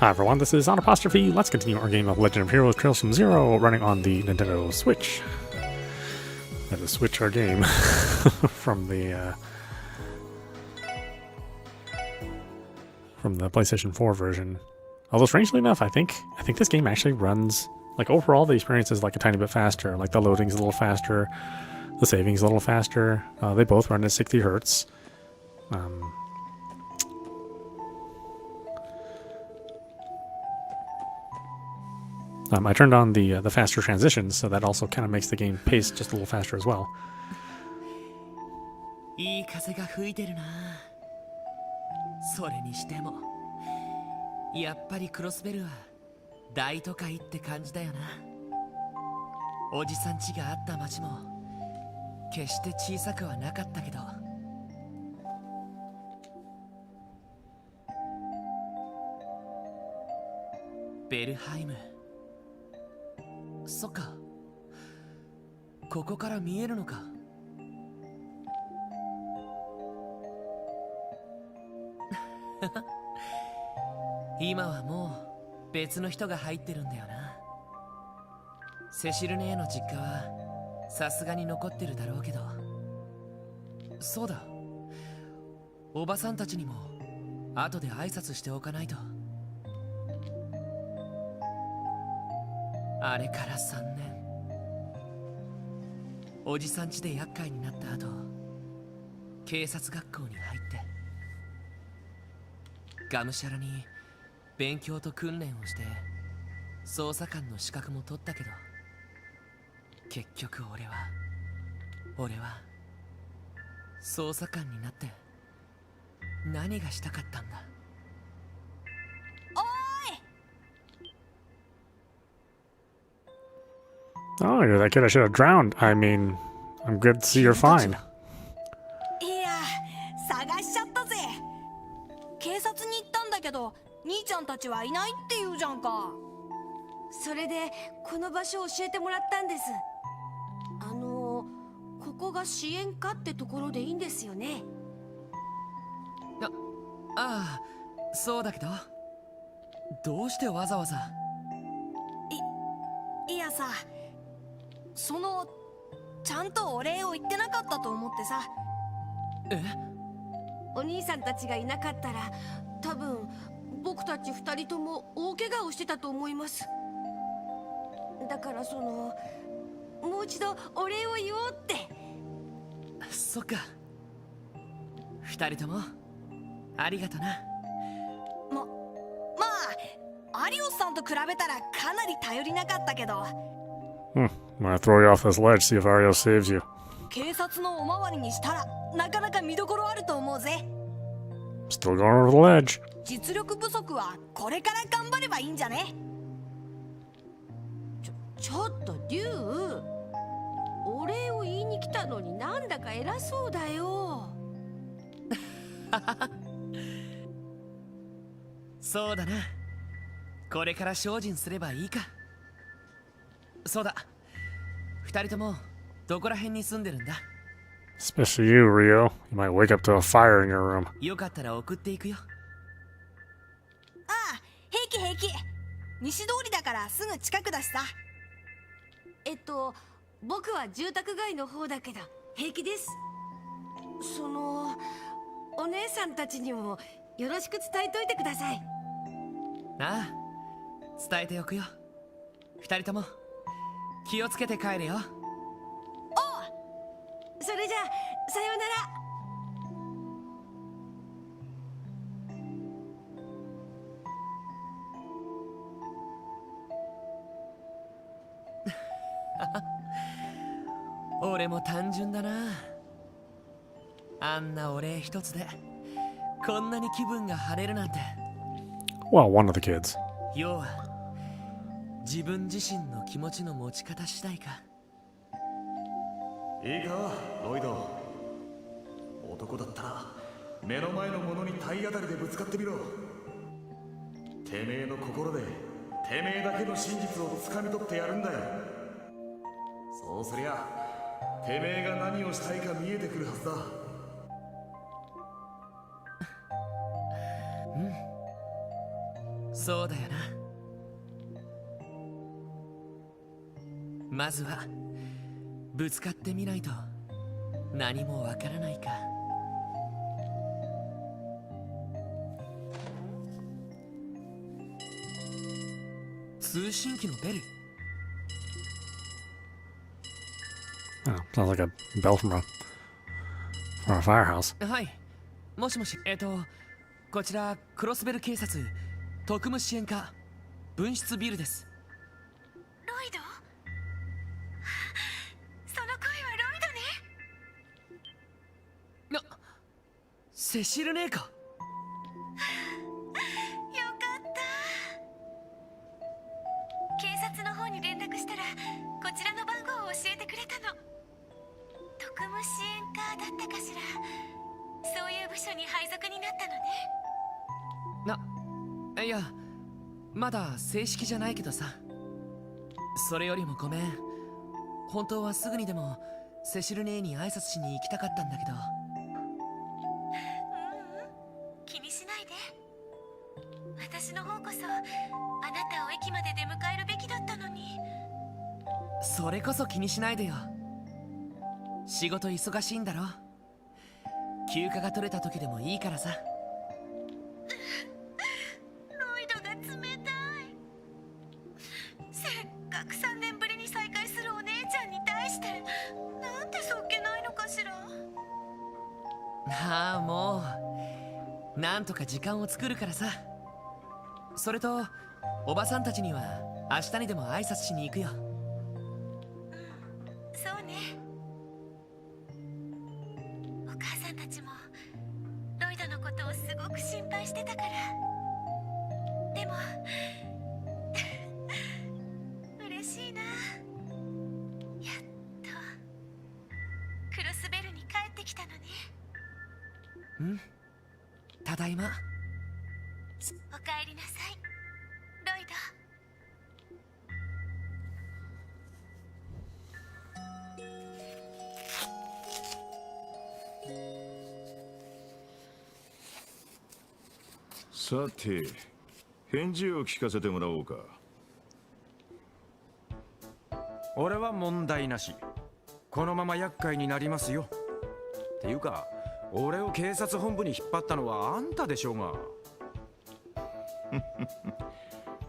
Hi everyone, this is audap. Let's continue our game of Legend of Heroes Trails from Zero, running on the Nintendo Switch. Let us switch our game from the PlayStation 4 version. Although strangely enough, I think this game actually runs, like, overall the experience is like a tiny bit faster. Like the loading's a little faster, the saving's a little faster. They both run at 60 hertz. I turned on the faster transitions, so that also kind of makes the game pace just a little faster as well. いい風が吹いてるな。それにしても、やっぱりクロスベルは大都会って感じだよな。おじさん家があった町も決して小さくはなかったけど。ベルハイム。そっか、ここから見えるのか。今はもう別の人が入ってるんだよな。セシル姉の実家はさすがに残ってるだろうけど。そうだ、おばさんたちにも後で挨拶しておかないと。あれから3年、おじさん家で厄介になった後、警察学校に入ってがむしゃらに勉強と訓練をして捜査官の資格も取ったけど、結局俺は捜査官になって何がしたかったんだ。Oh, you're that kid I should have drowned. I mean, I'm good to see you're fine. いや、探しちゃったぜ。警察に行ったんだけど、兄ちゃんたちはいないって言うじゃんか。それでこの場所を教えてもらったんです。ここが支援課ってところでいいんですよね。ああ、そうだけど、どうしてわざわざ。いやさ、ちゃんとお礼を言ってなかったと思ってさ。え？お兄さんたちがいなかったら、多分僕たち2人とも大怪我をしてたと思います。だからもう一度お礼を言おうって。そっか、2人ともありがとな。まあアリオスさんと比べたらかなり頼りなかったけど。I'm gonna throw you off this ledge, see if Arios saves you. 警察のおまわりにしたらなかなか見どころあると思うぜ。 Still going over the ledge. 実力不足はこれから頑張ればいいんじゃね。ちょっとリュウ、お礼を言いに来たのになんだか偉そうだよ。そうだな、これから精進すればいいか。そうだ、2人ともどこら辺に住んでるんだ。 Especially you, Rio. You might wake up to a fire in your room. よかったら送っていくよ。ああ、平気。西通りだからすぐ近くだしさ。僕は住宅街の方だけど平気です。お姉さんたちにもよろしく伝えといてください。ああ、伝えておくよ。2人とも気をつけて帰れよ。それじゃあさようなら。俺も単純だな。あんなお礼一つでこんなに気分が晴れるなんて。 Well, one of the kids. 要は自分自身の気持ちの持ち方次第か。いいか、ロイド。男だったら目の前のものに体当たりでぶつかってみろ。てめえの心でてめえだけの真実を掴み取ってやるんだよ。そうすりゃてめえが何をしたいか見えてくるはずだ。そうだよな。まずはぶつかってみないと何もわからないか。通信機のベル。 Oh, sounds like a bell from a firehouse. はい、もしもし。こちらクロスベル警察特務支援課分室ビルです。ロイド？その声はロイドね。セシル姉か。よかった。警察の方に連絡したらこちらの番号を教えてくれたの。特務支援課だったかしら。そういう部署に配属になったのね。いや、まだ正式じゃないけどさ。それよりもごめん。本当はすぐにでもセシル姉に挨拶しに行きたかったんだけど。気にしないで。私の方こそあなたを駅まで出迎えるべきだったのに。それこそ気にしないでよ。仕事忙しいんだろ。休暇が取れた時でもいいからさ。ロイドが冷たい。せっかく3年ぶりに再会するお姉ちゃんに対してなんてそっけないのかしら。ああ、もうなんとか時間を作るからさ。それとおばさんたちには明日にでも挨拶しに行くよ。そうね。お母さんたちもロイドのことをすごく心配してたから。でも嬉しいな。やっとクロスベルに帰ってきたのね。ただいま。おかえりなさい、ロイド。さて、返事を聞かせてもらおうか。俺は問題なし。このまま厄介になりますよ。っていうか、俺を警察本部に引っ張ったのはあんたでしょうが。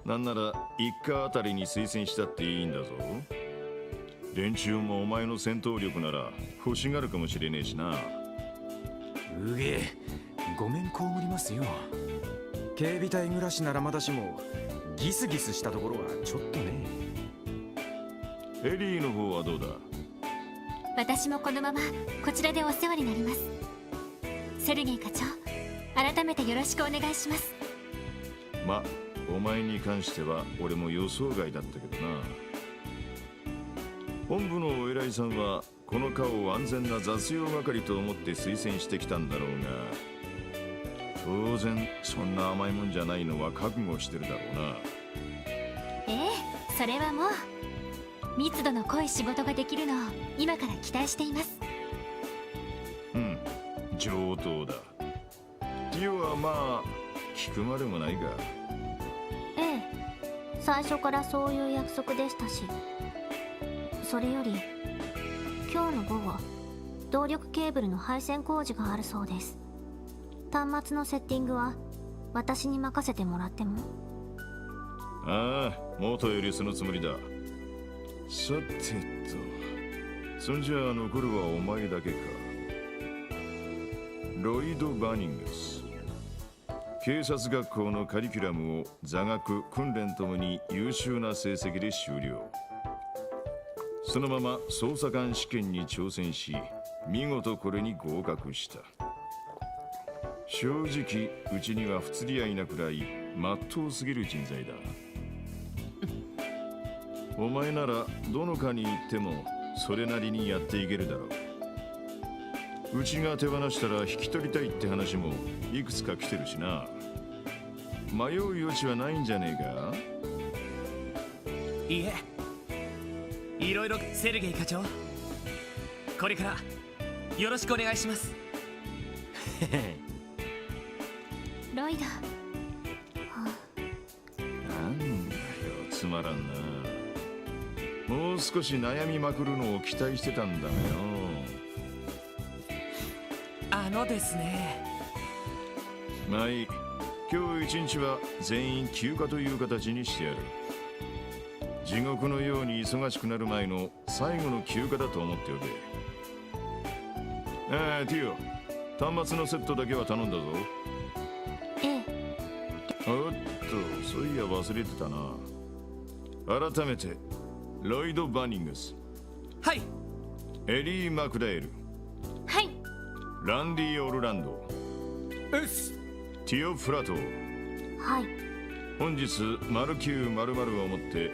なんなら一家あたりに推薦したっていいんだぞ。連中もお前の戦闘力なら欲しがるかもしれねえしな。うげえ、ごめん被りますよ。警備隊暮らしならまだしもギスギスしたところはちょっとね。エリーの方はどうだ？私もこのままこちらでお世話になります。セルゲイ課長、改めてよろしくお願いします。ま、お前に関しては俺も予想外だったけどな。本部のお偉いさんはこの課を安全な雑用係と思って推薦してきたんだろうが、当然そんな甘いもんじゃないのは覚悟してるだろうな。ええ、それはもう密度の濃い仕事ができるのを今から期待しています。うん、上等だ。要はまあ聞くまでもないが。ええ、最初からそういう約束でしたし。それより今日の午後、動力ケーブルの配線工事があるそうです。端末のセッティングは私に任せてもらっても。ああ、元よりそのつもりだ。さてと、そんじゃあ残るはお前だけか。ロイド・バニングス。警察学校のカリキュラムを座学、訓練ともに優秀な成績で修了。そのまま捜査官試験に挑戦し、見事これに合格した。正直うちには不釣り合いなくらいまっとうすぎる人材だ。お前ならどの課に行ってもそれなりにやっていけるだろう。うちが手放したら引き取りたいって話もいくつか来てるしな。迷う余地はないんじゃねえか。いいえ、いろいろ。セルゲイ課長、これからよろしくお願いします。ロイド、まらんな。もう少し悩みまくるのを期待してたんだがよ。ですね。まあいい。今日一日は全員休暇という形にしてやる。地獄のように忙しくなる前の最後の休暇だと思っておけ。ティオ、端末のセットだけは頼んだぞ。ええ。おっと、そういや忘れてたな。改めてロイド・バニングス、はい。エリー・マクダエル、はい。ランディ・オルランド、うっす。ティオ・フラトー。はい。本日0900をもって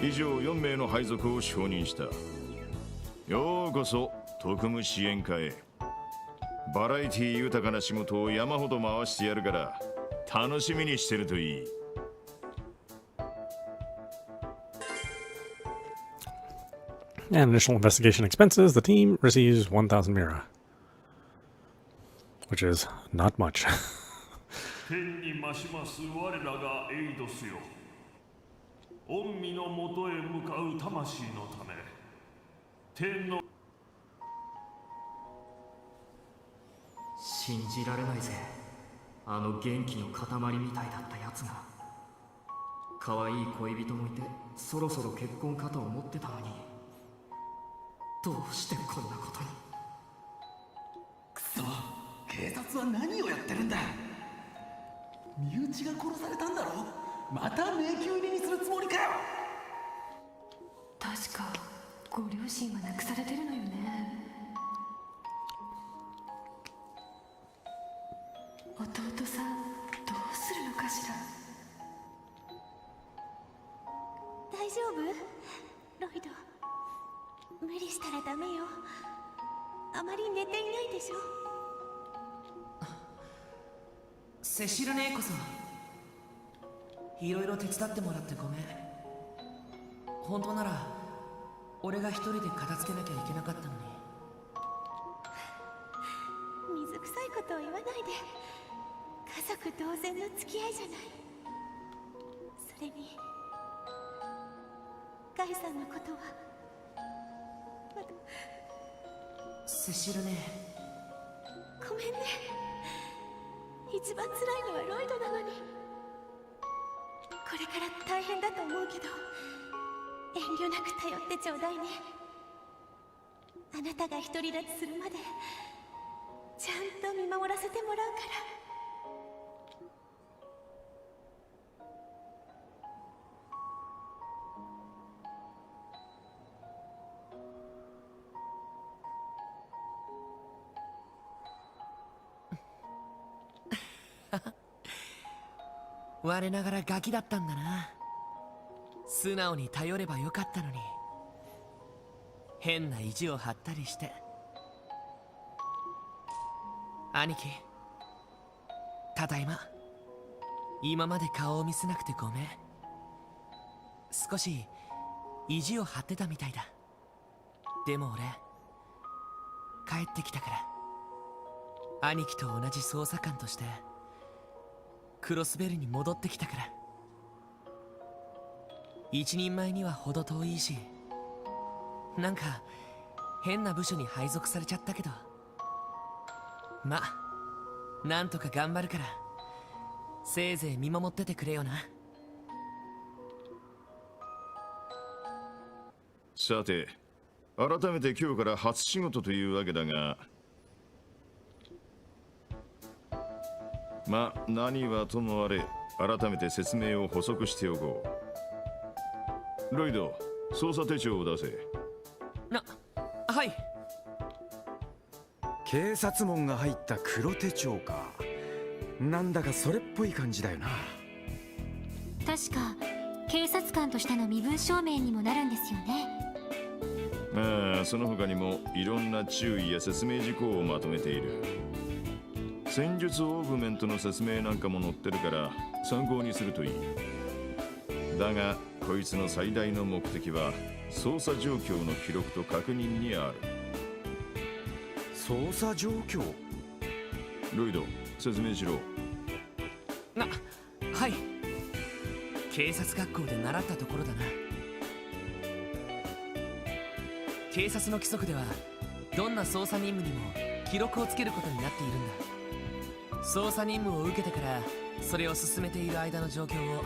以上4名の配属を承認した。ようこそ特務支援課へ。バラエティ豊かな仕事を山ほど回してやるから楽しみにしてるといい。And initial investigation expenses, the team receives 1,000 mira, which is not much. 天に増します我らがエイドスよ。御身のもとへ向かう魂のため、天の信じられないぜ。あの元気の塊みたいだったやつが。可愛い恋人もいてそろそろ結婚かと思ってたのに、どうしてこんなことに。くそ、警察は何をやってるんだ。身内が殺されたんだろ。また迷宮入りにするつもりかよ。確かご両親が亡くされてるのよね。弟さんどうするのかしら。大丈夫？ロイド、無理したらダメよ。あまり寝ていないでしょ。セシル姉こそいろいろ手伝ってもらってごめん。本当なら俺が一人で片付けなきゃいけなかったのに。水臭いことを言わないで。家族同然の付き合いじゃない。それにガイさんのことはまだ。セシル姉、ごめんね。一番辛いのはロイドなのに。これから大変だと思うけど遠慮なく頼ってちょうだいね。あなたが独り立ちするまでちゃんと見守らせてもらうから。我ながらガキだったんだな。素直に頼ればよかったのに。変な意地を張ったりして。兄貴、ただいま。今まで顔を見せなくてごめん。少し意地を張ってたみたいだ。でも俺帰ってきたから兄貴と同じ捜査官としてクロスベルに戻ってきたから。一人前には程遠いし、なんか変な部署に配属されちゃったけど、ま、なんとか頑張るから、せいぜい見守っててくれよな。さて、改めて今日から初仕事というわけだが、まあ何はともあれ改めて説明を補足しておこう。ロイド、捜査手帳を出せ。はい。警察門が入った黒手帳か。なんだかそれっぽい感じだよな。確か警察官としての身分証明にもなるんですよね。まあその他にもいろんな注意や説明事項をまとめている。戦術オーグメントの説明なんかも載ってるから参考にするといい。だがこいつの最大の目的は捜査状況の記録と確認にある。捜査状況？ロイド、説明しろ。はい。警察学校で習ったところだな。警察の規則ではどんな捜査任務にも記録をつけることになっているんだ。捜査任務を受けてからそれを進めている間の状況を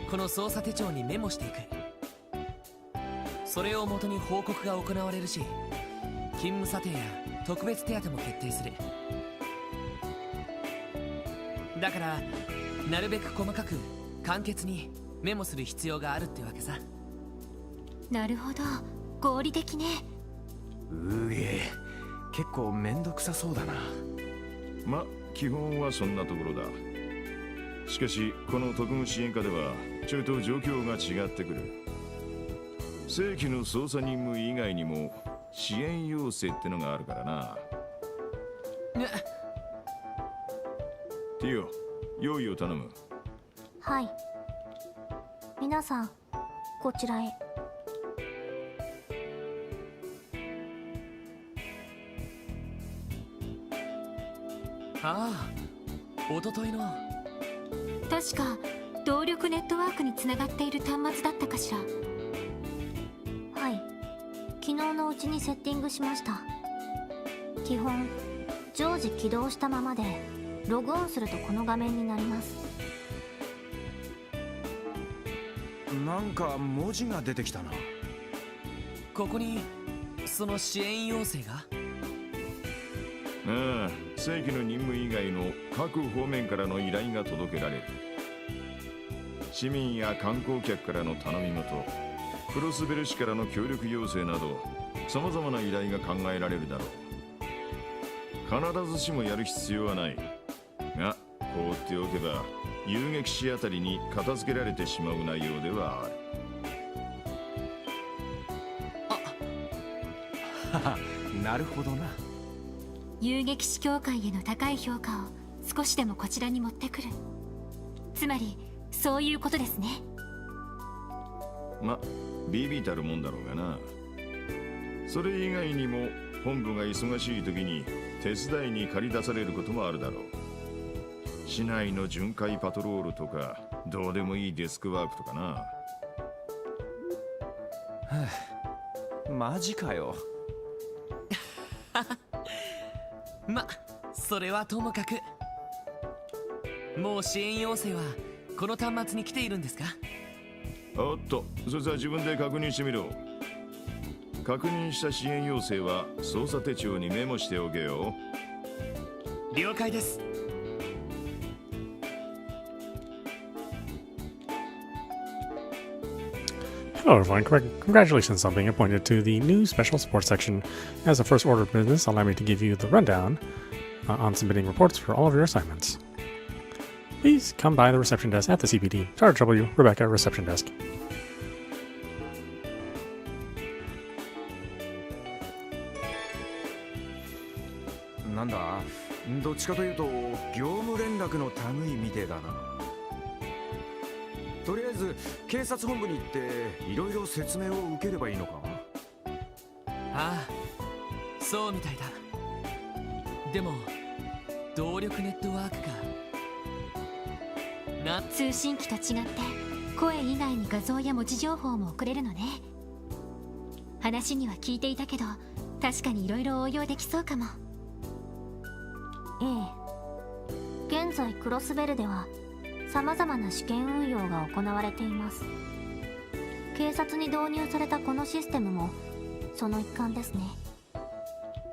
この捜査手帳にメモしていく。それをもとに報告が行われるし、勤務査定や特別手当も決定する。だからなるべく細かく簡潔にメモする必要があるってわけさ。なるほど、合理的ね。うげえ、結構めんどくさそうだな。ま、基本はそんなところだ。しかしこの特務支援課ではちょいと状況が違ってくる。正規の捜査任務以外にも支援要請ってのがあるからな。ティオ、用意を頼む。はい。皆さん、こちらへ。ああ、おとといの。確か動力ネットワークにつながっている端末だったかしら。はい、昨日のうちにセッティングしました。基本常時起動したままでログオンするとこの画面になります。なんか文字が出てきたな。ここにその支援要請が。ああ、正規の任務以外の各方面からの依頼が届けられる。市民や観光客からの頼み事、クロスベル市からの協力要請など様々な依頼が考えられるだろう。必ずしもやる必要はないが、放っておけば遊撃士あたりに片付けられてしまう内容ではある。なるほどな。遊撃士協会への高い評価を少しでもこちらに持ってくる。つまりそういうことですね。ま、ビビたるもんだろうがな。それ以外にも本部が忙しい時に手伝いに借り出されることもあるだろう。市内の巡回パトロールとか、どうでもいいデスクワークとかな。マジかよ。ま、それはともかく。もう支援要請はこの端末に来ているんですか？おっと、そいつは自分で確認してみろ。確認した支援要請は捜査手帳にメモしておけよ。了解です。Hello everyone, congratulations on being appointed to the new Special Support section. As a first order of business, allow me to give you the rundown on submitting reports for all of your assignments. Please come by the reception desk at the CPD. Charge W, Rebecca, reception desk. なんだ、どっちかというと業務連絡の類みてえだな。とりあえず警察本部に行っていろいろ説明を受ければいいのか。ああ、そうみたいだ。でも動力ネットワークかな。通信機と違って声以外に画像や文字情報も送れるのね。話には聞いていたけど、確かにいろいろ応用できそうかも。ええ、現在クロスベルでは様々な試験運用が行われています。警察に導入されたこのシステムもその一環ですね。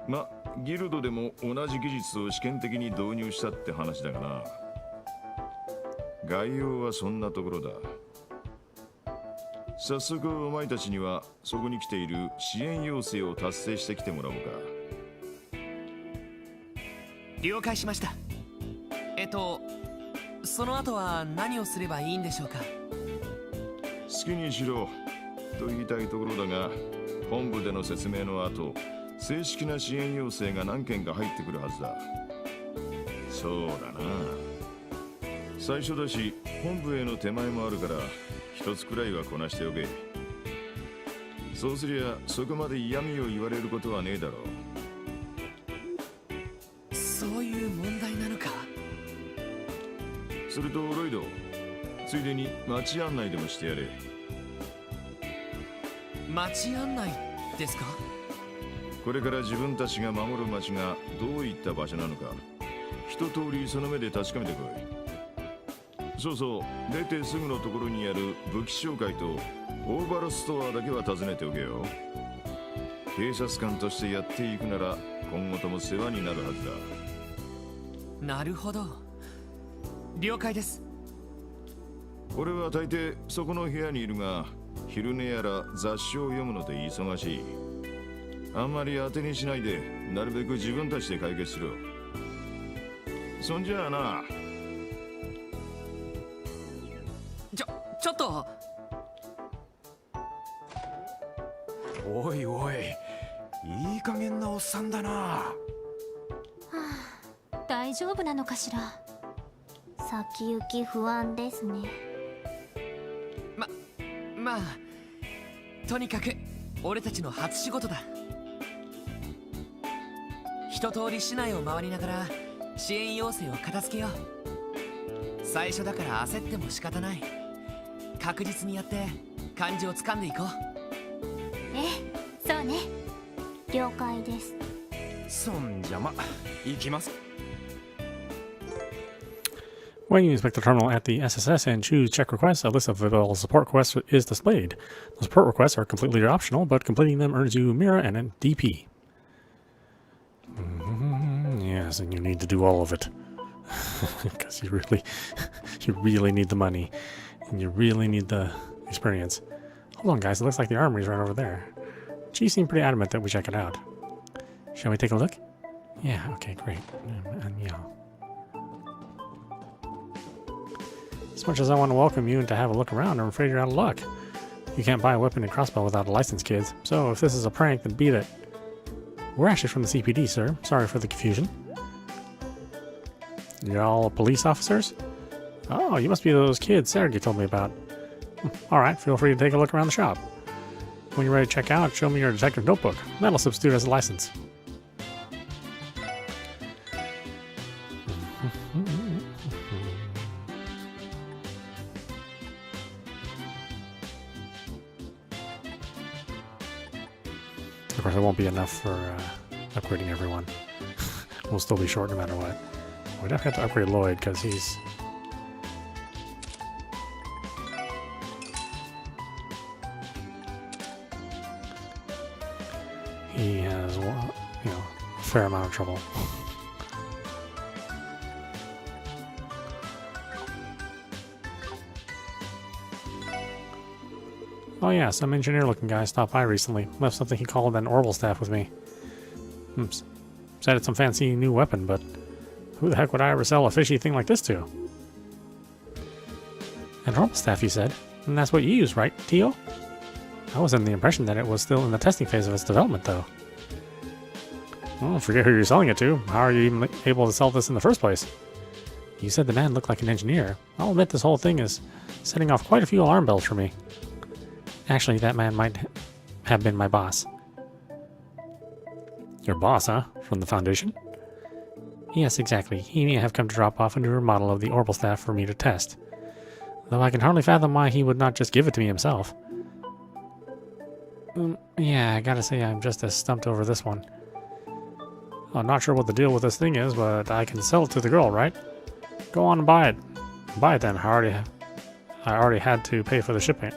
ま、ギルドでも同じ技術を試験的に導入したって話だがな。概要はそんなところだ。早速お前たちにはそこに来ている支援要請を達成してきてもらおうか。了解しました。その後は何をすればいいんでしょうか？好きにしろと言いたいところだが、本部での説明の後、正式な支援要請が何件か入ってくるはずだ。そうだな。最初だし本部への手前もあるから、一つくらいはこなしておけ。そうすりゃそこまで嫌味を言われることはねえだろう。そういう問題なのか。するとロイド、ついでに街案内でもしてやれ。街案内ですか？これから自分たちが守る街がどういった場所なのか、一通りその目で確かめてこい。そうそう、出てすぐのところにある武器商会とオーバルストアだけは訪ねておけよ。警察官としてやっていくなら今後とも世話になるはずだ。なるほど、了解です。俺は大抵そこの部屋にいるが、昼寝やら雑誌を読むので忙しい。あんまり当てにしないで、なるべく自分たちで解決しろ。そんじゃあな。ちょっと。おいおい、いい加減なおっさんだな。大丈夫なのかしら。先行き不安ですね。まあとにかく俺たちの初仕事だ。一通り市内を回りながら支援要請を片付けよう。最初だから焦っても仕方ない。確実にやって感じをつかんでいこう。ええ、そうね。了解です。そんじゃま、行きます。When you inspect the terminal at the SSS and choose check requests, a list of available support requests is displayed. The support requests are completely optional, but completing them earns you Mira and a DP. Yes, and you need to do all of it. Because you really need the money. And you really need the experience. Hold on, guys. It looks like the armory's right over there. She seemed pretty adamant that we check it out. Shall we take a look? Yeah, okay, great. Yeah. As much as I want to welcome you and to have a look around, I'm afraid you're out of luck. You can't buy a weapon and crossbow without a license, kids. So if this is a prank, then beat it. We're actually from the CPD, sir. Sorry for the confusion. You're all police officers? Oh, you must be those kids Sergey told me about. Alright, feel free to take a look around the shop. When you're ready to check out, show me your detective notebook. That'll substitute as a license. Of course, it won't be enough for upgrading everyone. We'll still be short no matter what. We definitely have to upgrade Lloyd because he's... He has, a fair amount of trouble. Oh yeah, some engineer-looking guy stopped by recently. Left something he called an orbital staff with me. Said it's some fancy new weapon, but who the heck would I ever sell a fishy thing like this to? An orbital staff, you said? And that's what you use, right, Tio? I was under the impression that it was still in the testing phase of its development, though. Well, forget who you're selling it to. How are you even able to sell this in the first place? You said the man looked like an engineer. I'll admit this whole thing is setting off quite a few alarm bells for me. Actually, that man might have been my boss. Your boss, huh? From the Foundation? Yes, exactly. He may have come to drop off a newer model of the orbital staff for me to test. Though I can hardly fathom why he would not just give it to me himself. Yeah, I gotta say I'm just as stumped over this one. I'm not sure what the deal with this thing is, but I can sell it to the girl, right? Go on and buy it. Buy it then. I already had to pay for the shipping.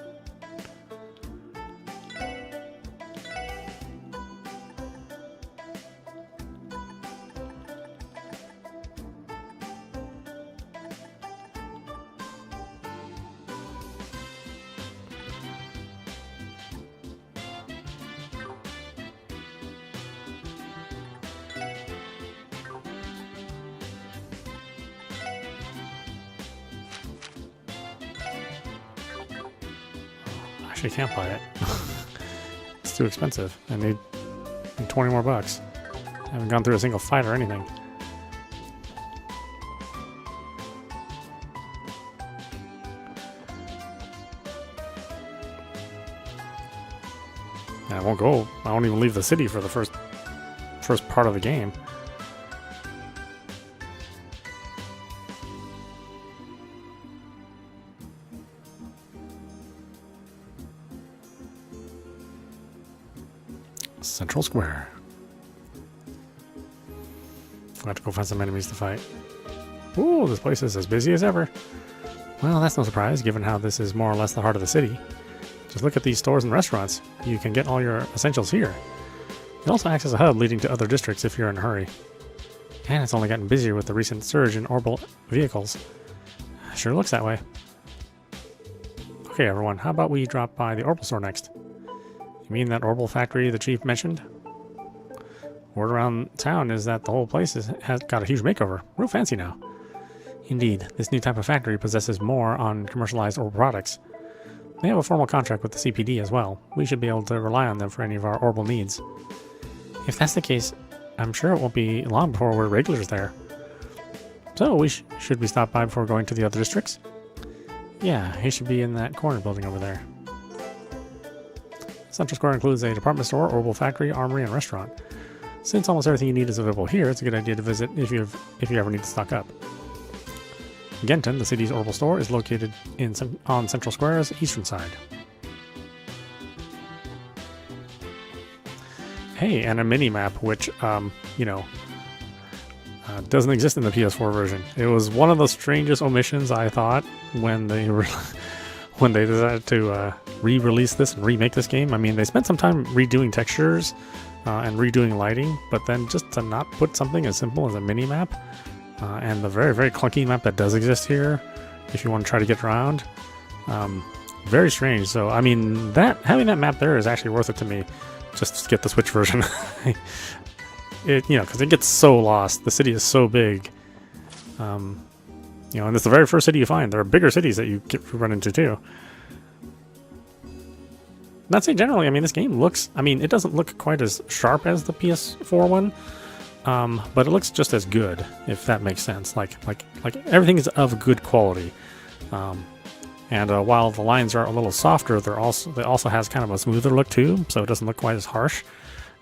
Actually can't buy it. It's too expensive. I need 20 more bucks. I haven't gone through a single fight or anything. And I won't go. I won't even leave the city for the first part of the game. Central Square. We'll have to go find some enemies to fight. Ooh, this place is as busy as ever. Well, that's no surprise, given how this is more or less the heart of the city. Just look at these stores and restaurants. You can get all your essentials here. It also acts as a hub leading to other districts if you're in a hurry. And it's only gotten busier with the recent surge in orbital vehicles. Sure looks that way. Okay, everyone, how about we drop by the Orbital store next? You mean that Orbital factory the chief mentioned? Word around town is that the whole place has got a huge makeover. Real fancy now. Indeed, this new type of factory possesses more on commercialized Orbital products. They have a formal contract with the CPD as well. We should be able to rely on them for any of our Orbital needs. If that's the case, I'm sure it won't be long before we're regulars there. So, should we stop by before going to the other districts? Yeah, he should be in that corner building over there. Central Square includes a department store, Orbital factory, armory, and restaurant. Since almost everything you need is available here, it's a good idea to visit if you ever need to stock up. Genton, the city's Orbital store, is located on Central Square's eastern side. Hey, and a mini-map, which, doesn't exist in the PS4 version. It was one of the strangest omissions, I thought, when they decided to re-release this and remake this game. I mean, they spent some time redoing textures and redoing lighting, but then just to not put something as simple as a mini-map and the very, very clunky map that does exist here, if you want to try to get around, very strange. So, I mean, having that map there is actually worth it to me, just to get the Switch version. Because it gets so lost. The city is so big. And it's the very first city you find. There are bigger cities that you run into too. Not say generally, I mean, this game looks, it doesn't look quite as sharp as the PS4 one, but it looks just as good, if that makes sense. Like everything is of good quality. And while the lines are a little softer, they also has kind of a smoother look too, so it doesn't look quite as harsh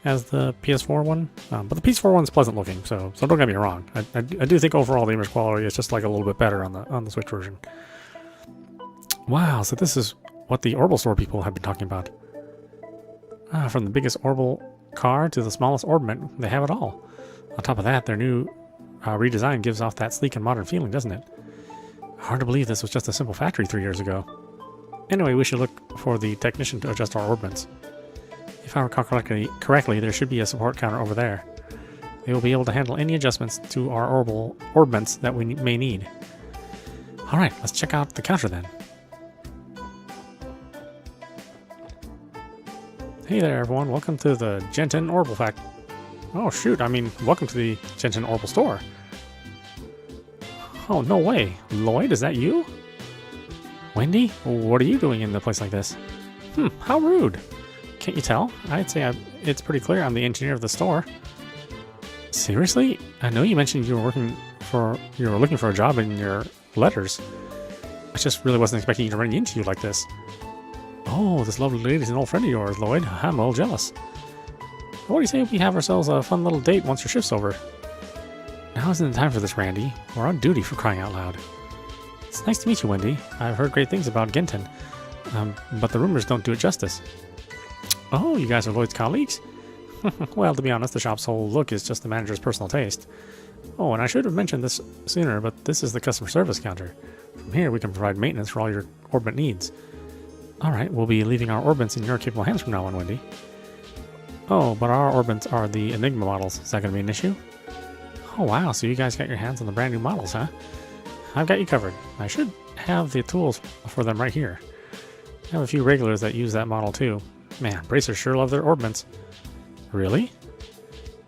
as the PS4 one. But the PS4 one's pleasant looking, so don't get me wrong. I do think overall the image quality is just like a little bit better on the Switch version. Wow, so this is what the Orbital store people have been talking about. From the biggest Orbital car to the smallest orbment, they have it all. On top of that, their new redesign gives off that sleek and modern feeling, doesn't it? Hard to believe this was just a simple factory 3 years ago. Anyway, we should look for the technician to adjust our orbments. If I recall correctly, there should be a support counter over there. They will be able to handle any adjustments to our orbments that we may need. Alright, let's check out the counter then. Hey there everyone, welcome to the Genton Orbital Factory. Oh shoot, welcome to the Genton Orbital store. Oh, no way. Lloyd, is that you? Wendy? What are you doing in a place like this? How rude. Can't you tell? I'd say it's pretty clear I'm the engineer of the store. Seriously? I know you mentioned you were looking for a job in your letters. I just really wasn't expecting you to run into you like this. Oh, this lovely lady's an old friend of yours, Lloyd. I'm a little jealous. What do you say we have ourselves a fun little date once your shift's over? Now isn't the time for this, Randy. We're on duty, for crying out loud. It's nice to meet you, Wendy. I've heard great things about Genton, but the rumors don't do it justice. Oh, you guys are Lloyd's colleagues? Well, to be honest, the shop's whole look is just the manager's personal taste. Oh, and I should have mentioned this sooner, but this is the customer service counter. From here, we can provide maintenance for all your orbit needs. Alright, we'll be leaving our orbits in your capable hands from now on, Wendy. Oh, but our orbits are the Enigma models. Is that going to be an issue? Oh wow, so you guys got your hands on the brand new models, huh? I've got you covered. I should have the tools for them right here. I have a few regulars that use that model too. Man, bracers sure love their orbments. Really?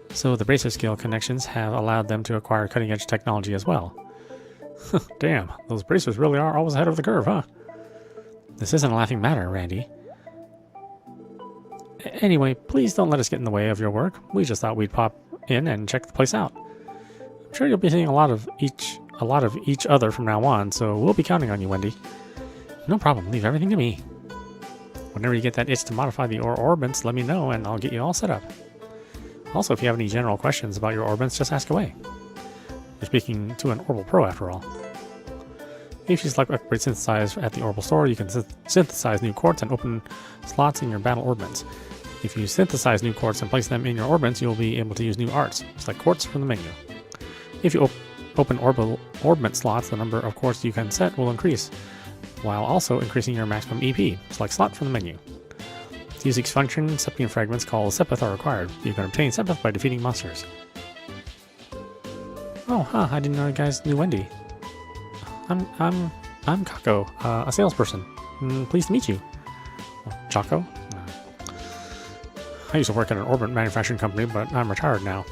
So the bracer skill connections have allowed them to acquire cutting-edge technology as well. Damn, those bracers really are always ahead of the curve, huh? This isn't a laughing matter, Randy. Anyway, please don't let us get in the way of your work. We just thought we'd pop in and check the place out. I'm sure you'll be seeing a lot of each other from now on, so we'll be counting on you, Wendy. No problem, leave everything to me. Whenever you get that itch to modify the orbits, let me know and I'll get you all set up. Also, if you have any general questions about your orbits, just ask away. You're speaking to an Orbital Pro after all. If you select Upgrade Synthesize at the Orbital store, you can synthesize new quartz and open slots in your battle orbits. If you synthesize new quartz and place them in your orbits, you'll be able to use new arts. Select quartz from the menu. If you open orbit slots, the number of quartz you can set will increase, while also increasing your maximum EP. Select slot from the menu. To use each function, Sepian fragments called Sepith are required. You can obtain Sepith by defeating monsters. Oh, huh, I didn't know you guys knew Wendy. I'm Kako, a salesperson. Pleased to meet you. Chaco? I used to work at an orbit manufacturing company, but I'm retired now.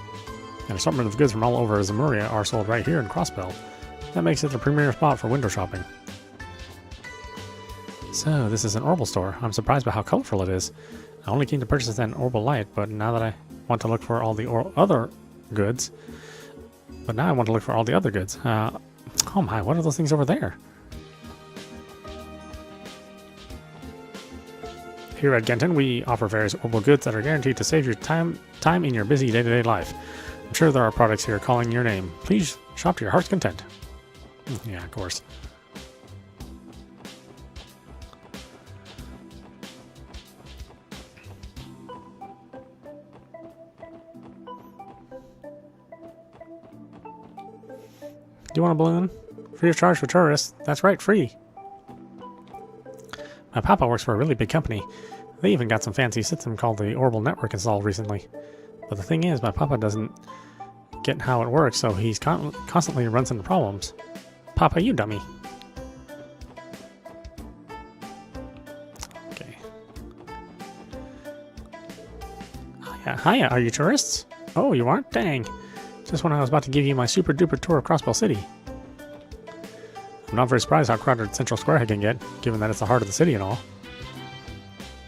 An assortment of goods from all over Zemuria are sold right here in Crossbell. That makes it the premier spot for window shopping. So, this is an Orbital store. I'm surprised by how colorful it is. I only came to purchase an Orbital light, but now that I want to look for all the other goods... But now I want to look for all the other goods. Oh my, what are those things over there? Here at Genton, we offer various Orbital goods that are guaranteed to save your time in your busy day-to-day life. I'm sure there are products here calling your name. Please shop to your heart's content. Yeah, of course. Do you want a balloon? Free of charge for tourists. That's right, free. My papa works for a really big company. They even got some fancy system called the Orbital Network installed recently. But the thing is, my papa doesn't get how it works, so he's constantly runs into problems. Papa, you dummy. Okay. Hiya, are you tourists? Oh, you aren't? Dang. Just when I was about to give you my super duper tour of Crossbell City. I'm not very surprised how crowded Central Square can get, given that it's the heart of the city and all.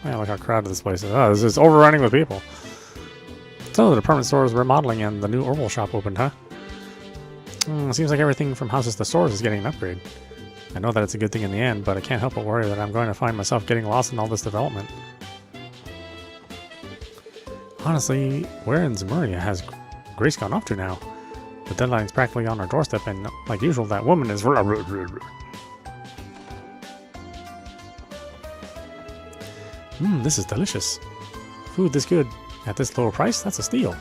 Yeah, look how crowded this place is. Oh, this is overrunning with people. So, the department store is remodeling and the new Orbital shop opened, huh? Seems like everything from houses to stores is getting an upgrade. I know that it's a good thing in the end, but I can't help but worry that I'm going to find myself getting lost in all this development. Honestly, where in Zemuria has Grace gone off to now? The deadline's practically on our doorstep, and like usual, that woman is... This is delicious. Food this good at this lower price? That's a steal.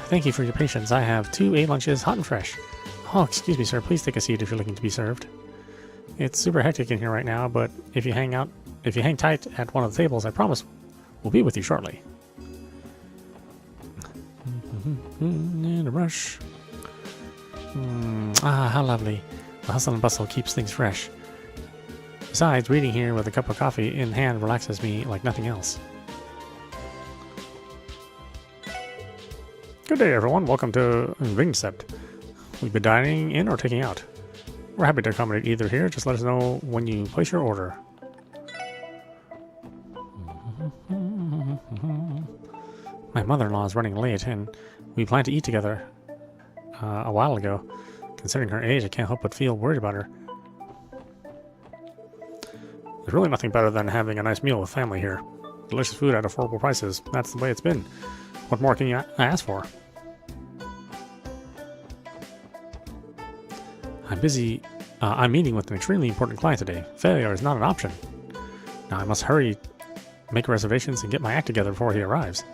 Thank you for your patience. I have 2 lunches, hot and fresh. Oh, excuse me, sir. Please take a seat if you're looking to be served. It's super hectic in here right now, but if you hang tight at one of the tables, I promise we'll be with you shortly. In a rush. How lovely. The hustle and bustle keeps things fresh. Besides, reading here with a cup of coffee in hand relaxes me like nothing else. Good day, everyone. Welcome to Ringsept. We've been dining in or taking out. We're happy to accommodate either here. Just let us know when you place your order. My mother-in-law is running late, and we planned to eat together a while ago. Considering her age, I can't help but feel worried about her. There's really nothing better than having a nice meal with family here. Delicious food at affordable prices. That's the way it's been. What more can you ask for? I'm busy. I'm meeting with an extremely important client today. Failure is not an option. Now I must hurry, make reservations, and get my act together before he arrives.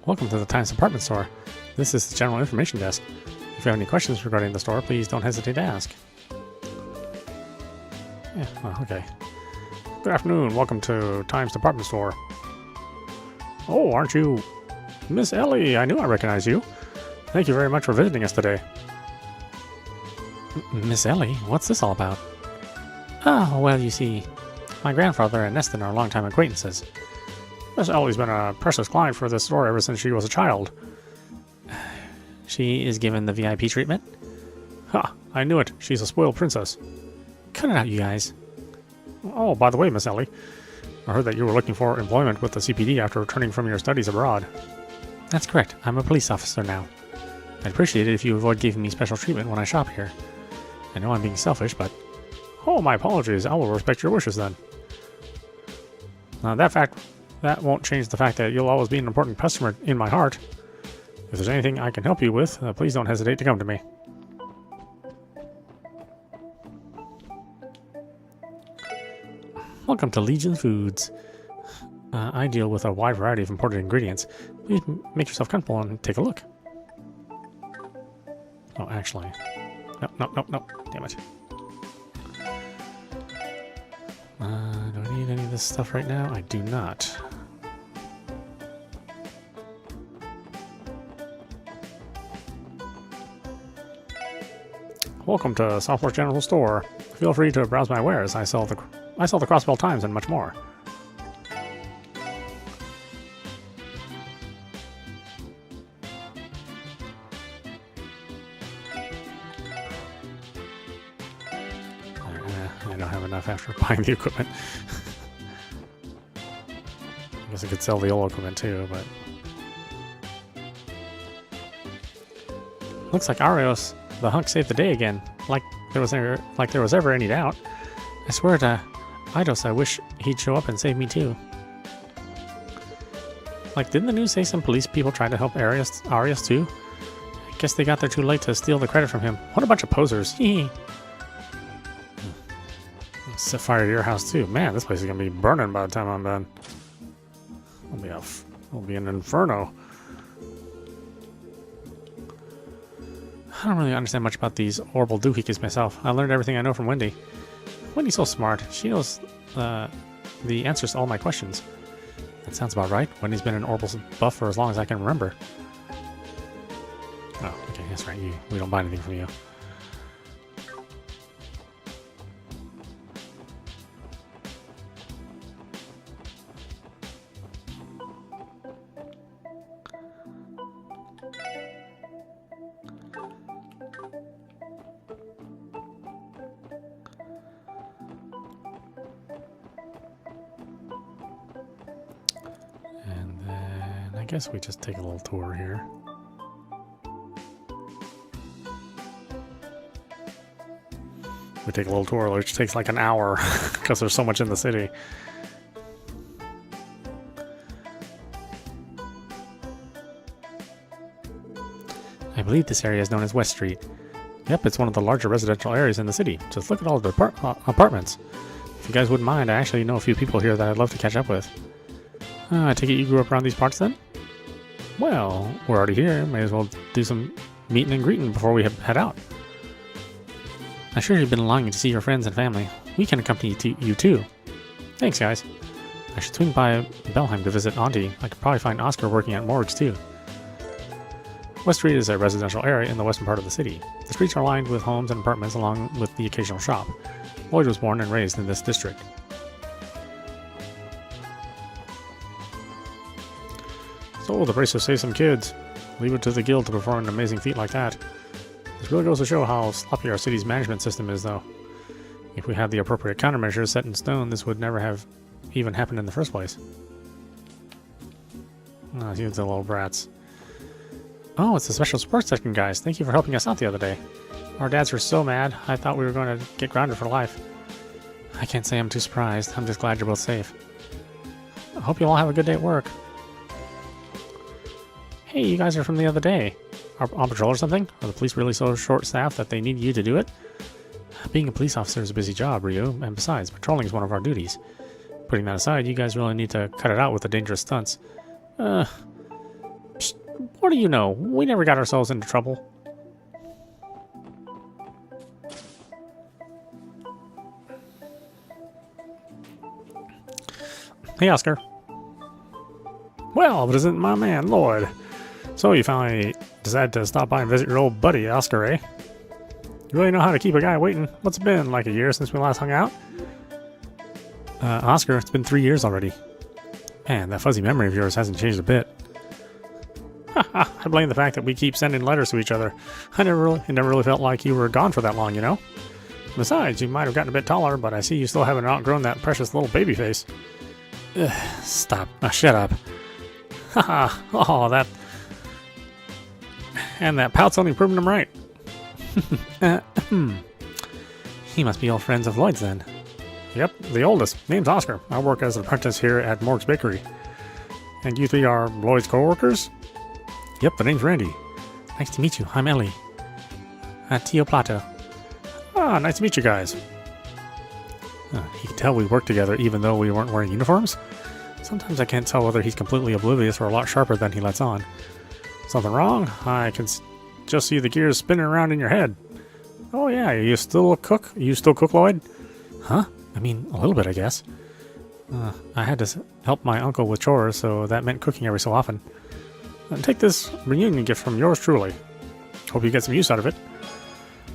Welcome to the Times Department Store. This is the General Information Desk. If you have any questions regarding the store, please don't hesitate to ask. Yeah, well, okay. Good afternoon. Welcome to Times Department Store. Oh, aren't you Miss Ellie? I knew I recognized you. Thank you very much for visiting us today. Miss Ellie? What's this all about? Oh, well, you see, my grandfather and Neston are longtime acquaintances. Miss Ellie's been a precious client for this store ever since she was a child. She is given the VIP treatment? Ha! I knew it. She's a spoiled princess. Cut it out, you guys. Oh, by the way, Miss Ellie, I heard that you were looking for employment with the CPD after returning from your studies abroad. That's correct. I'm a police officer now. I'd appreciate it if you avoid giving me special treatment when I shop here. I know I'm being selfish, but Oh, my apologies. I will respect your wishes then. That won't change the fact that you'll always be an important customer in my heart. If there's anything I can help you with, please don't hesitate to come to me. Welcome to Legion Foods. I deal with a wide variety of imported ingredients. Please make yourself comfortable and take a look. Oh, actually. Nope. Damn it. Do I need any of this stuff right now? I do not. Welcome to Software General Store. Feel free to browse my wares. I sell the Crossbell Times and much more. I don't have enough after buying the equipment. I guess I could sell the old equipment too, but... Looks like Arios, the hunk, saved the day again. Like there was ever any doubt. I swear to Eidos, I wish he'd show up and save me too. Like, didn't the news say some police people tried to help Arios too? I guess they got there too late to steal the credit from him. What a bunch of posers. Hee. Set fire to your house too. Man, this place is gonna be burning by the time I'm done. It'll be an inferno. I don't really understand much about these horrible doohickeys myself. I learned everything I know from Wendy. Wendy's so smart. She knows the answers to all my questions. That sounds about right. Wendy's been an Orbals buff for as long as I can remember. Oh, okay, that's right. We don't buy anything from you. I guess we just take a little tour here. We take a little tour, which takes like an hour because there's so much in the city. I believe this area is known as West Street. Yep, it's one of the larger residential areas in the city. Just look at all the apartments. If you guys wouldn't mind, I actually know a few people here that I'd love to catch up with. I take it you grew up around these parts then? Well, we're already here. May as well do some meeting and greeting before we head out. I'm sure you've been longing to see your friends and family. We can accompany you too. Thanks, guys. I should swing by Belheim to visit Auntie. I could probably find Oscar working at morgues too. West Street is a residential area in the western part of the city. The streets are lined with homes and apartments along with the occasional shop. Lloyd was born and raised in this district. So, the bracer saves some kids. Leave it to the guild to perform an amazing feat like that. This really goes to show how sloppy our city's management system is, though. If we had the appropriate countermeasures set in stone, this would never have even happened in the first place. Oh, you the little brats. Oh, it's the special sports section guys. Thank you for helping us out the other day. Our dads were so mad, I thought we were going to get grounded for life. I can't say I'm too surprised. I'm just glad you're both safe. I hope you all have a good day at work. Hey, you guys are from the other day. Are on patrol or something? Are the police really so short-staffed that they need you to do it? Being a police officer is a busy job, Ryu, and besides, patrolling is one of our duties. Putting that aside, you guys really need to cut it out with the dangerous stunts. Psst, what do you know? We never got ourselves into trouble. Hey, Oscar. Well, but isn't my man, Lloyd? So you finally decided to stop by and visit your old buddy, Oscar, eh? You really know how to keep a guy waiting. What's it been, like a year since we last hung out? Oscar, it's been 3 years already. Man, that fuzzy memory of yours hasn't changed a bit. Haha, I blame the fact that we keep sending letters to each other. It never really felt like you were gone for that long, you know? Besides, you might have gotten a bit taller, but I see you still haven't outgrown that precious little baby face. Ugh, stop. Shut up. Haha, oh, that... And that pout's only proving him right. He must be old friends of Lloyd's then. Yep, the oldest. Name's Oscar. I work as an apprentice here at Morg's Bakery. And you three are Lloyd's co-workers? Yep, the name's Randy. Nice to meet you. I'm Ellie. Tio Plato. Ah, nice to meet you guys. He can tell we work together even though we weren't wearing uniforms. Sometimes I can't tell whether he's completely oblivious or a lot sharper than he lets on. Something wrong? I can just see the gears spinning around in your head. Oh yeah, you still cook? You still cook, Lloyd? Huh? I mean, a little bit, I guess. I had to help my uncle with chores, so that meant cooking every so often. Take this reunion gift from yours truly. Hope you get some use out of it.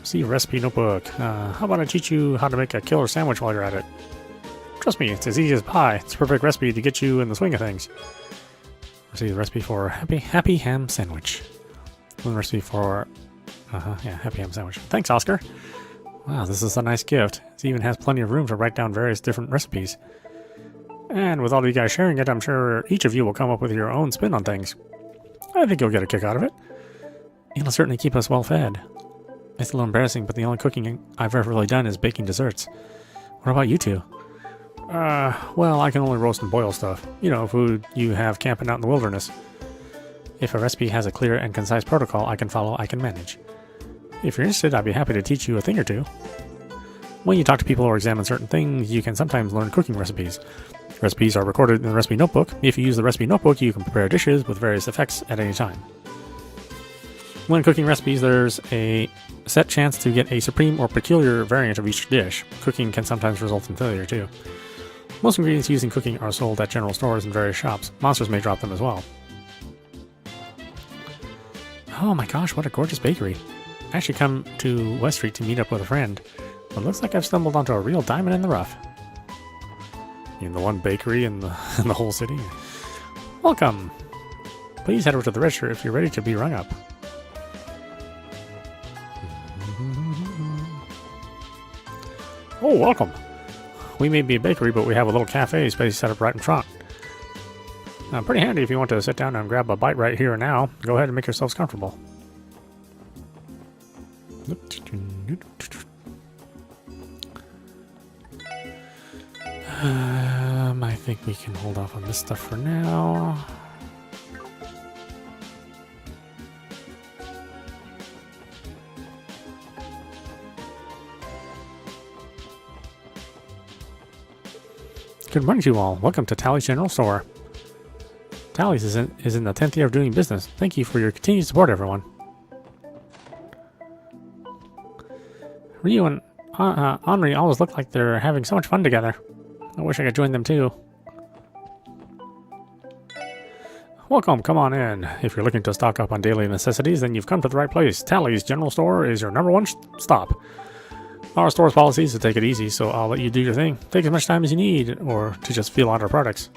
See recipe notebook. How about I teach you how to make a killer sandwich while you're at it? Trust me, it's as easy as pie. It's a perfect recipe to get you in the swing of things. See the recipe for happy ham sandwich. And the recipe for happy ham sandwich. Thanks, Oscar. Wow, this is a nice gift. It even has plenty of room to write down various different recipes. And with all of you guys sharing it, I'm sure each of you will come up with your own spin on things. I think you'll get a kick out of it. It'll certainly keep us well fed. It's a little embarrassing, but the only cooking I've ever really done is baking desserts. What about you two? Well, I can only roast and boil stuff. You know, food you have camping out in the wilderness. If a recipe has a clear and concise protocol I can follow, I can manage. If you're interested, I'd be happy to teach you a thing or two. When you talk to people or examine certain things, you can sometimes learn cooking recipes. Recipes are recorded in the recipe notebook. If you use the recipe notebook, you can prepare dishes with various effects at any time. When cooking recipes, there's a set chance to get a supreme or peculiar variant of each dish. Cooking can sometimes result in failure, too. Most ingredients used in cooking are sold at general stores and various shops. Monsters may drop them as well. Oh my gosh, what a gorgeous bakery. I actually come to West Street to meet up with a friend. But it looks like I've stumbled onto a real diamond in the rough. In the one bakery in the whole city. Welcome! Please head over to the register if you're ready to be rung up. Oh, welcome! We may be a bakery, but we have a little cafe space set up right in front. Pretty handy if you want to sit down and grab a bite right here and now. Go ahead and make yourselves comfortable. I think we can hold off on this stuff for now. Good morning to you all. Welcome to Tally's General Store. Tally's is in the 10th year of doing business. Thank you for your continued support, everyone. Ryu and Henri always look like they're having so much fun together. I wish I could join them too. Welcome, come on in. If you're looking to stock up on daily necessities, then you've come to the right place. Tally's General Store is your #1 stop. Our store's policy is to take it easy, so I'll let you do your thing. Take as much time as you need, or to just feel out our products.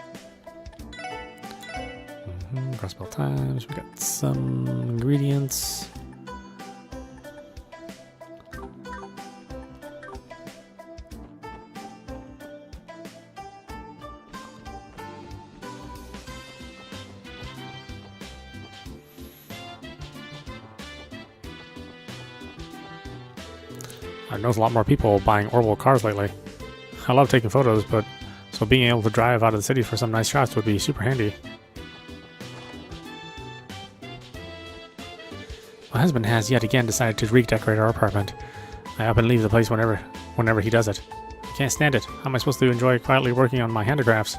Crossbell times, we got some ingredients. I've noticed a lot more people buying Orbital cars lately. I love taking photos, but so being able to drive out of the city for some nice shots would be super handy. My husband has yet again decided to redecorate our apartment. I up and leave the place whenever he does it. I can't stand it. How am I supposed to enjoy quietly working on my handicrafts?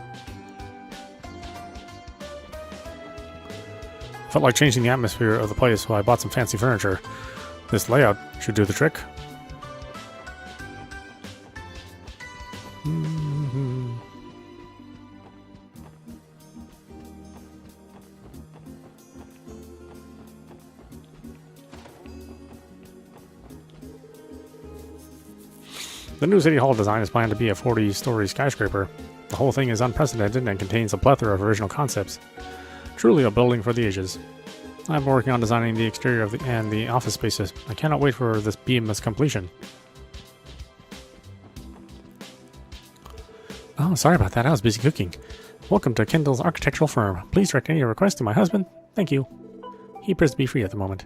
Felt like changing the atmosphere of the place, so I bought some fancy furniture. This layout should do the trick. The new City Hall design is planned to be a 40-story skyscraper. The whole thing is unprecedented and contains a plethora of original concepts. Truly a building for the ages. I've been working on designing the exterior of the office spaces. I cannot wait for this beamless completion. Oh, sorry about that. I was busy cooking. Welcome to Kendall's architectural firm. Please direct any request to my husband. Thank you. He appears to be free at the moment.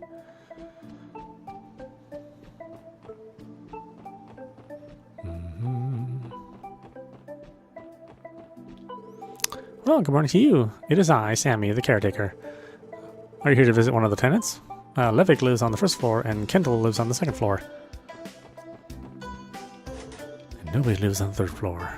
Oh, good morning to you. It is I, Sammy, the caretaker. Are you here to visit one of the tenants? Levik lives on the first floor, and Kendall lives on the second floor. And nobody lives on the third floor.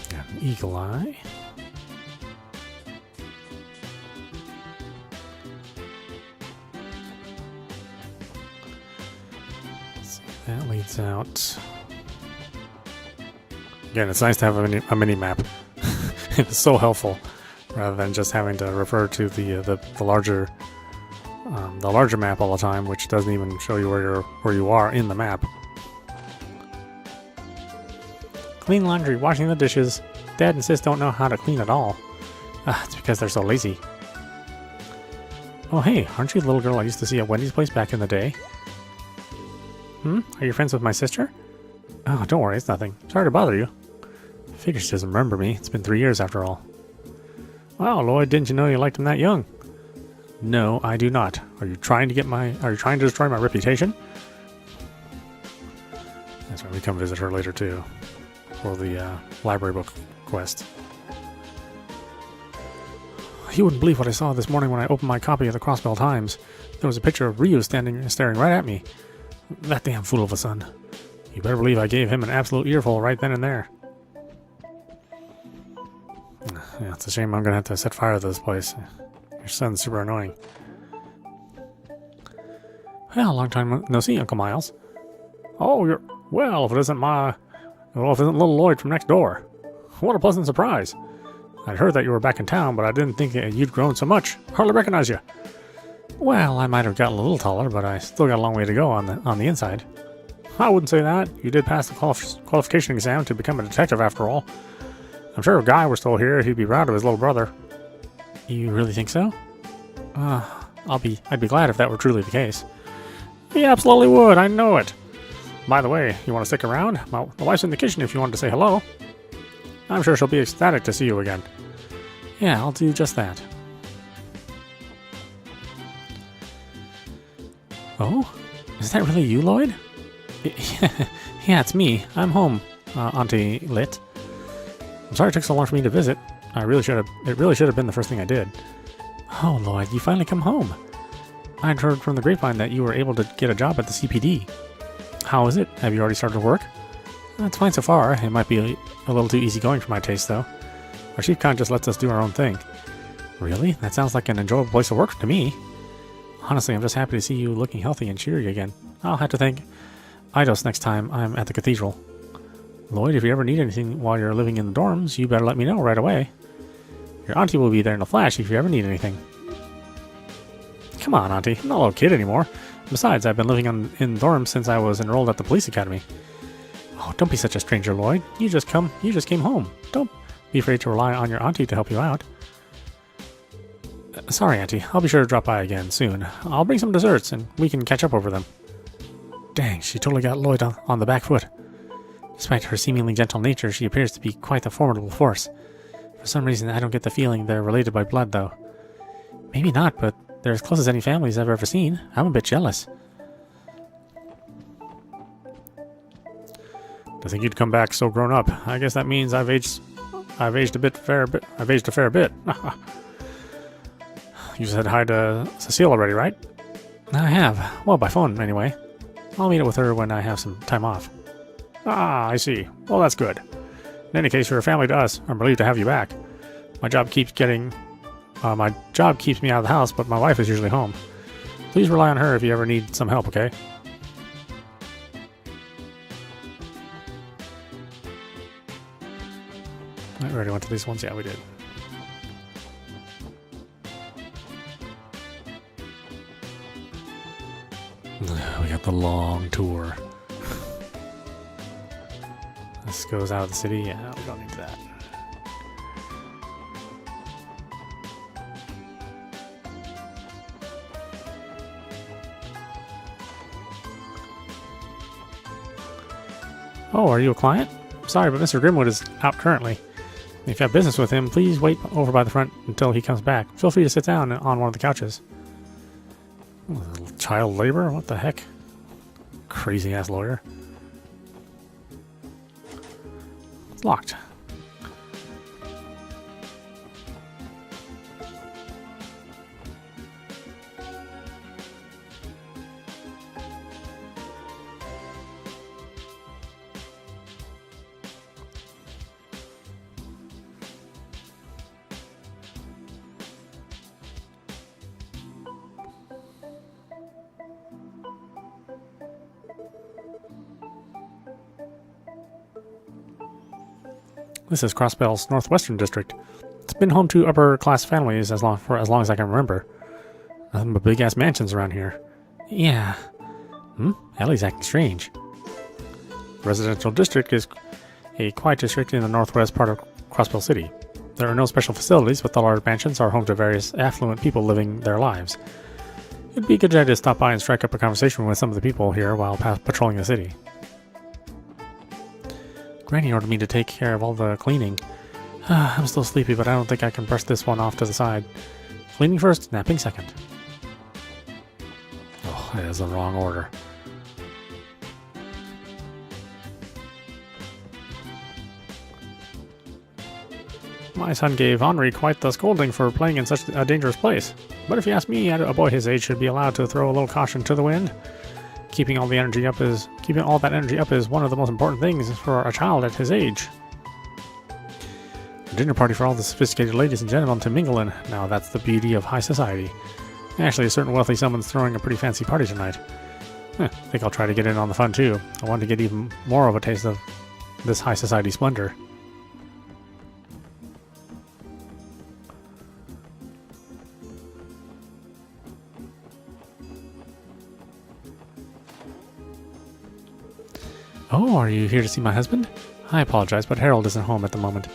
Got an eagle eye. That leads out. Again, it's nice to have a mini map. It's so helpful, rather than just having to refer to the larger map all the time, which doesn't even show you where you are in the map. Clean laundry, washing the dishes. Dad and Sis don't know how to clean at all. It's because they're so lazy. Oh hey, aren't you the little girl I used to see at Wendy's place back in the day? Are you friends with my sister? Oh, don't worry, it's nothing. Sorry to bother you. Figure she doesn't remember me. It's been 3 years after all. Wow, Lloyd, didn't you know you liked him that young? No, I do not. Are you trying to destroy my reputation? That's why we come visit her later too. For the library book quest. You wouldn't believe what I saw this morning when I opened my copy of the Crossbell Times. There was a picture of Ryu staring right at me. That damn fool of a son. You better believe I gave him an absolute earful right then and there. Yeah, it's a shame I'm gonna have to set fire to this place. Your son's super annoying. Well, long time no see, Uncle Miles. Oh, if it isn't little Lloyd from next door. What a pleasant surprise. I'd heard that you were back in town, but I didn't think you'd grown so much. Hardly recognize you. Well, I might have gotten a little taller, but I still got a long way to go on the inside. I wouldn't say that. You did pass the qualification exam to become a detective after all. I'm sure if Guy were still here, he'd be proud of his little brother. You really think so? I'd be glad if that were truly the case. He absolutely would, I know it. By the way, you want to stick around? My wife's in the kitchen if you wanted to say hello. I'm sure she'll be ecstatic to see you again. Yeah, I'll do just that. Oh? Is that really you, Lloyd? Yeah, it's me. I'm home, Auntie Lit. I'm sorry it took so long for me to visit. It really should have been the first thing I did. Oh, Lloyd, you finally come home. I'd heard from the grapevine that you were able to get a job at the CPD. How is it? Have you already started work? It's fine so far. It might be a little too easygoing for my taste, though. Our chief con just lets us do our own thing. Really? That sounds like an enjoyable place to work to me. Honestly, I'm just happy to see you looking healthy and cheery again. I'll have to thank Eidos next time I'm at the cathedral. Lloyd, if you ever need anything while you're living in the dorms, you better let me know right away. Your auntie will be there in a flash if you ever need anything. Come on, Auntie. I'm not a little kid anymore. Besides, I've been living in dorms since I was enrolled at the police academy. Oh, don't be such a stranger, Lloyd. You just came home. Don't be afraid to rely on your auntie to help you out. Sorry, Auntie. I'll be sure to drop by again soon. I'll bring some desserts and we can catch up over them. Dang, she totally got Lloyd on the back foot. Despite her seemingly gentle nature, she appears to be quite a formidable force. For some reason, I don't get the feeling they're related by blood, though. Maybe not, but they're as close as any families I've ever seen. I'm a bit jealous. I think you'd come back so grown up. I guess that means I've aged a fair bit. You said hi to Cecile already, right? I have. Well, by phone, anyway. I'll meet up with her when I have some time off. Ah, I see. Well, that's good. In any case, you're a family to us. I'm relieved to have you back. My job keeps me out of the house, but my wife is usually home. Please rely on her if you ever need some help, okay? I already went to these ones? Yeah, we did. We got the long tour. This goes out of the city. Yeah, we don't need that. Oh, are you a client? Sorry, but Mr. Grimwood is out currently. If you have business with him, please wait over by the front until he comes back. Feel free to sit down on one of the couches. Oh, child labor? What the heck? Crazy ass lawyer. It's locked. This is Crossbell's northwestern district. It's been home to upper-class families for as long as I can remember. Nothing but big-ass mansions around here. Yeah. Ellie's acting strange. The residential district is a quiet district in the northwest part of Crossbell City. There are no special facilities, but the large mansions are home to various affluent people living their lives. It'd be a good idea to stop by and strike up a conversation with some of the people here while patrolling the city. Granny ordered me to take care of all the cleaning. I'm still sleepy, but I don't think I can brush this one off to the side. Cleaning first, napping second. Oh, that is the wrong order. My son gave Henri quite the scolding for playing in such a dangerous place. But if you ask me, a boy his age should be allowed to throw a little caution to the wind. Keeping all that energy up is one of the most important things for a child at his age. A dinner party for all the sophisticated ladies and gentlemen to mingle in. Now that's the beauty of high society. Actually, a certain wealthy someone's throwing a pretty fancy party tonight. I think I'll try to get in on the fun too. I want to get even more of a taste of this high society splendor. Oh, are you here to see my husband? I apologize, but Harold isn't home at the moment.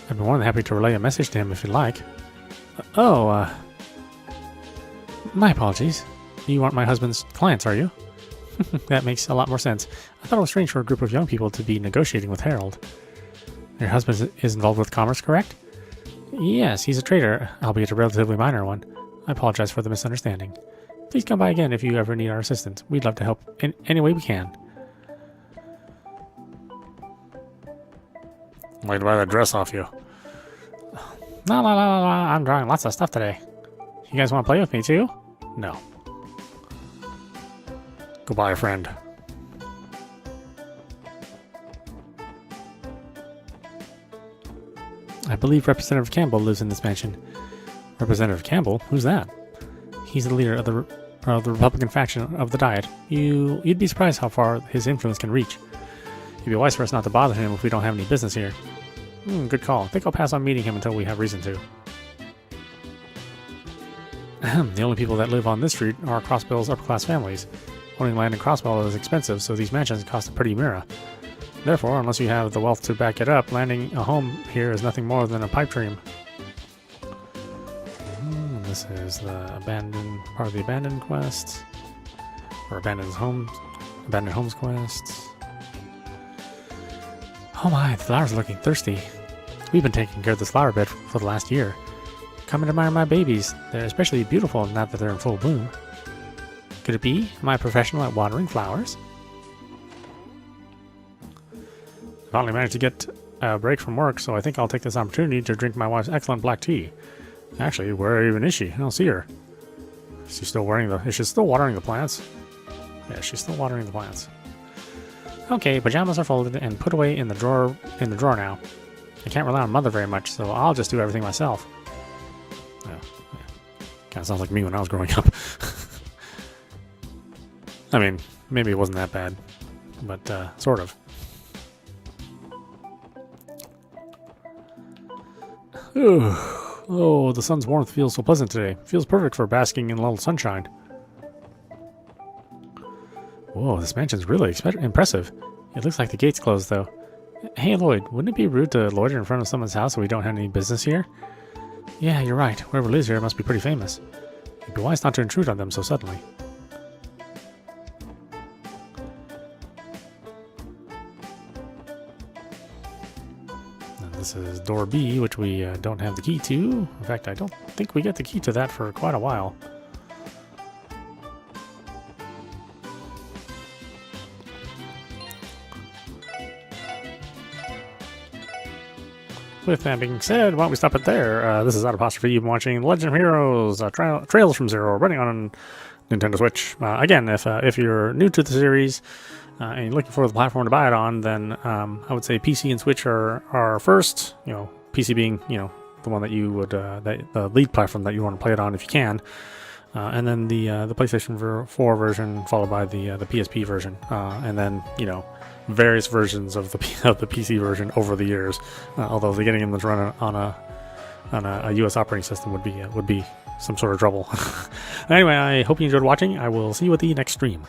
I'd be more than happy to relay a message to him if you'd like. My apologies. You aren't my husband's clients, are you? That makes a lot more sense. I thought it was strange for a group of young people to be negotiating with Harold. Your husband is involved with commerce, correct? Yes, he's a trader, albeit a relatively minor one. I apologize for the misunderstanding. Please come by again if you ever need our assistance. We'd love to help in any way we can. Wait to buy that dress off you. No, I'm drawing lots of stuff today. You guys want to play with me too? No. Goodbye, friend. I believe Representative Campbell lives in this mansion. Representative Campbell? Who's that? He's the leader of the Republican faction of the Diet. You'd be surprised how far his influence can reach. It'd be wise for us not to bother him if we don't have any business here. Good call. I think I'll pass on meeting him until we have reason to. The only people that live on this street are Crossbell's upper-class families. Owning land in Crossbell is expensive, so these mansions cost a pretty mira. Therefore, unless you have the wealth to back it up, landing a home here is nothing more than a pipe dream. This is the part of the abandoned quest, or abandoned homes quests. Oh my, the flowers are looking thirsty. We've been taking care of this flower bed for the last year. Come and admire my babies. They're especially beautiful now that they're in full bloom. Could it be? Am I a professional at watering flowers? I finally managed to get a break from work, so I think I'll take this opportunity to drink my wife's excellent black tea. Actually, where even is she? I don't see her. Is she still watering the plants? Yeah, she's still watering the plants. Okay, pajamas are folded and put away in the drawer now. I can't rely on Mother very much, so I'll just do everything myself. Yeah. Kind of sounds like me when I was growing up. I mean, maybe it wasn't that bad, but sort of. Oh, the sun's warmth feels so pleasant today. Feels perfect for basking in a little sunshine. Whoa, this mansion's really impressive. It looks like the gate's closed, though. Hey, Lloyd, wouldn't it be rude to loiter in front of someone's house if we don't have any business here? Yeah, you're right. Whoever lives here must be pretty famous. It'd be wise not to intrude on them so suddenly. This is door B, which we don't have the key to. In fact, I don't think we get the key to that for quite a while. With that being said, why don't we stop it there? This is audap. You've been watching Legend of Heroes Trails from Zero, running on Nintendo Switch. Again, if you're new to the series and you're looking for the platform to buy it on, then I would say PC and Switch are first. You know, PC being the one that you would the lead platform that you want to play it on if you can, and then the PlayStation 4 version followed by the PSP version, and then various versions of the PC version over the years. Although getting them to run on a US operating system would be some sort of trouble. Anyway, I hope you enjoyed watching. I will see you at the next stream.